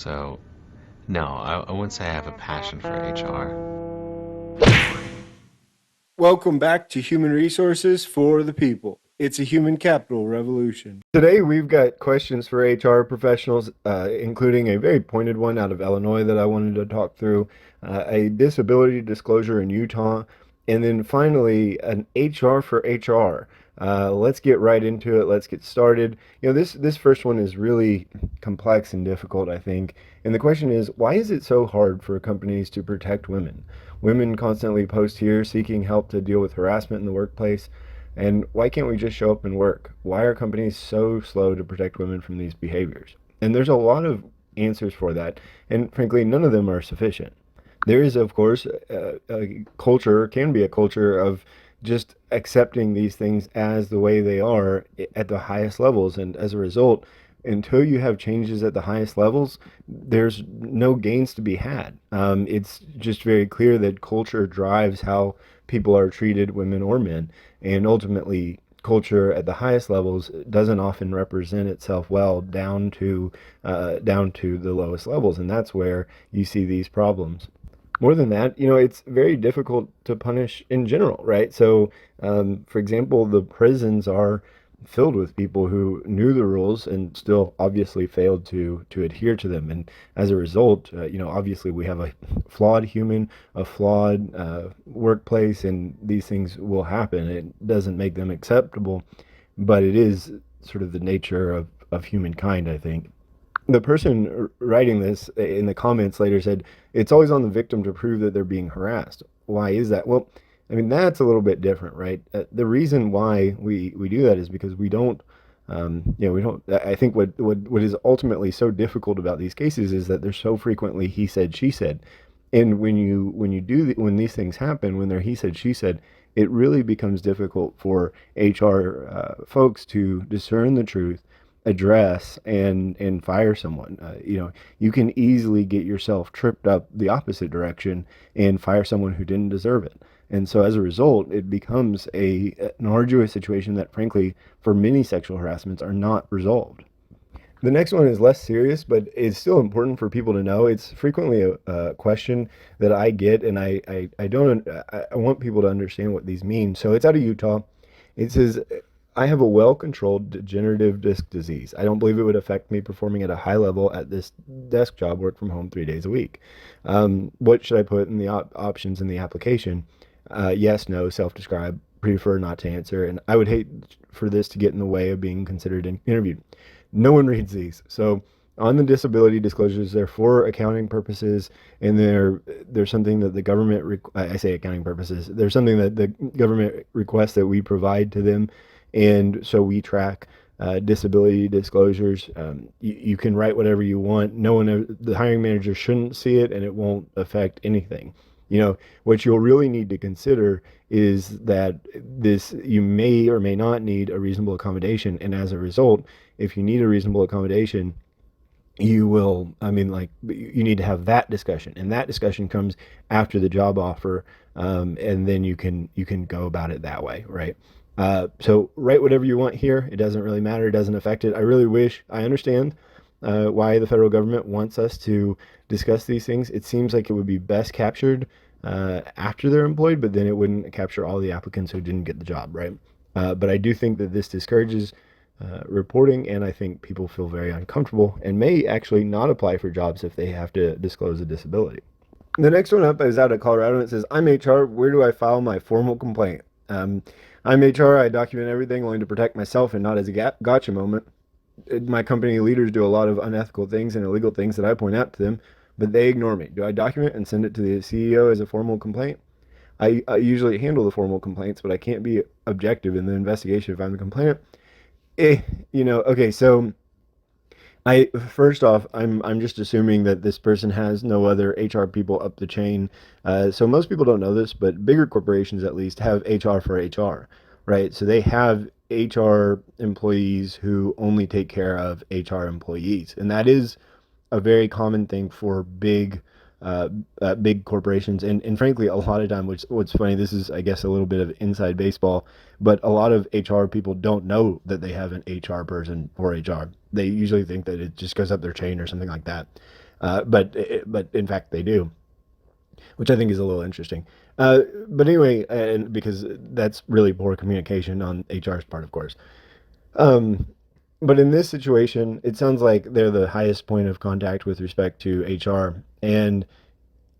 So, no, I wouldn't say I have a passion for HR. Welcome back to Human Resources for the People. It's a human capital revolution. Today, we've got questions for HR professionals, including a very pointed one out of Illinois that I wanted to talk through, a disability disclosure in Utah, and then finally, an HR for HR. Let's get right into it. Let's get started. This first one is really complex and difficult, I think. And the question is, why is it so hard for companies to protect women? Women constantly post here seeking help to deal with harassment in the workplace. And why can't we just show up and work? Why are companies so slow to protect women from these behaviors? And there's a lot of answers for that. And frankly, none of them are sufficient. There is, of course, a culture, can be a culture of just accepting these things as the way they are at the highest levels. And as a result, until you have changes at the highest levels, there's no gains to be had. It's just very clear that culture drives how people are treated, women or men, and ultimately, culture at the highest levels doesn't often represent itself well down to the lowest levels, and that's where you see these problems. More than that, it's very difficult to punish in general, right? So, for example, the prisons are filled with people who knew the rules and still obviously failed to adhere to them. And as a result, obviously we have a flawed human, a flawed workplace, and these things will happen. It doesn't make them acceptable, but it is sort of the nature of humankind, I think. The person writing this in the comments later said, it's always on the victim to prove that they're being harassed. Why is that? Well, I mean, that's a little bit different, right? The reason why we do that is because we don't, we don't. I think what is ultimately so difficult about these cases is that they're so frequently he said, she said, and when these things happen, when they're he said, she said, it really becomes difficult for HR folks to discern the truth, address, and fire someone. You can easily get yourself tripped up the opposite direction and fire someone who didn't deserve it. And so as a result, it becomes an arduous situation that, frankly, for many sexual harassments are not resolved. The next one is less serious, but it's still important for people to know. It's frequently a question that I get, and I don't, I want people to understand what these mean. So it's out of Utah. It says, I have a well-controlled degenerative disc disease. I don't believe it would affect me performing at a high level at this desk job, work from home 3 days a week. What should I put in the options in the application? Yes, no, self-describe, prefer not to answer, and I would hate for this to get in the way of being considered interviewed. No one reads these. So on the disability disclosures, they're for accounting purposes, and there's something that the government, I say accounting purposes, there's something that the government requests that we provide to them, and so we track disability disclosures. You can write whatever you want. No one, the hiring manager shouldn't see it, and it won't affect anything. What you'll really need to consider is that you may or may not need a reasonable accommodation. And as a result, if you need a reasonable accommodation, you need to have that discussion. And that discussion comes after the job offer. And then you can go about it that way, right? So write whatever you want here. It doesn't really matter. It doesn't affect it. I understand why the federal government wants us to discuss these things. It seems like it would be best captured after they're employed, but then it wouldn't capture all the applicants who didn't get the job, right? But I do think that this discourages reporting, and I think people feel very uncomfortable and may actually not apply for jobs if they have to disclose a disability. The next one up is out of Colorado, and it says, I'm HR. Where do I file my formal complaint? I'm HR. I document everything only to protect myself and not as a gotcha moment. My company leaders do a lot of unethical things and illegal things that I point out to them, but they ignore me. Do I document and send it to the CEO as a formal complaint? I usually handle the formal complaints, but I can't be objective in the investigation if I'm the complainant. Okay, so I first off, I'm just assuming that this person has no other HR people up the chain. So most people don't know this, but bigger corporations at least have HR for HR, right? So they have HR employees who only take care of HR employees, and that is a very common thing for big corporations, and frankly, a lot of time, what's funny, this is, I guess, a little bit of inside baseball, but a lot of HR people don't know that they have an HR person for HR. They usually think that it just goes up their chain or something like that. But in fact they do, which I think is a little interesting. Uh, but anyway, and because that's really poor communication on HR's part, of course. Um, but in this situation, it sounds like they're the highest point of contact with respect to HR, and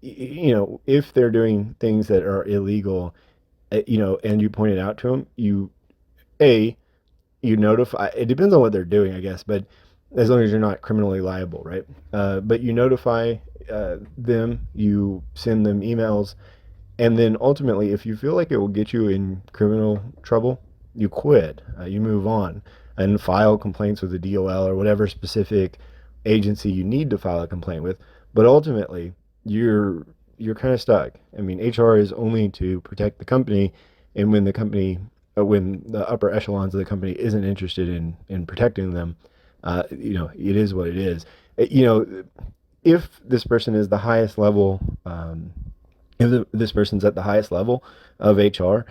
if they're doing things that are illegal, and you point it out to them, a you notify. It depends on what they're doing, I guess, but as long as you're not criminally liable, right? But you notify them, you send them emails, and then ultimately, if you feel like it will get you in criminal trouble, you quit. You move on and file complaints with the DOL or whatever specific agency you need to file a complaint with. But ultimately, you're kind of stuck. I mean, HR is only to protect the company, and when the upper echelons of the company isn't interested in protecting them, it is what it is. If this person is the highest level, this person's at the highest level of HR,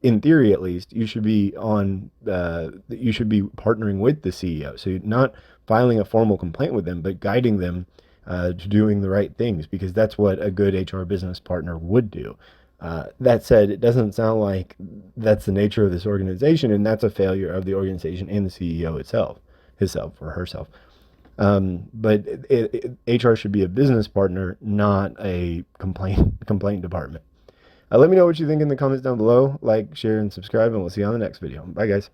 in theory at least, you should be partnering with the CEO. So you're not filing a formal complaint with them, but guiding them to doing the right things, because that's what a good HR business partner would do. That said, it doesn't sound like that's the nature of this organization, and that's a failure of the organization and the CEO itself, himself or herself. But HR should be a business partner, not a complaint department. Let me know what you think in the comments down below. Like, share, and subscribe, and we'll see you on the next video. Bye, guys.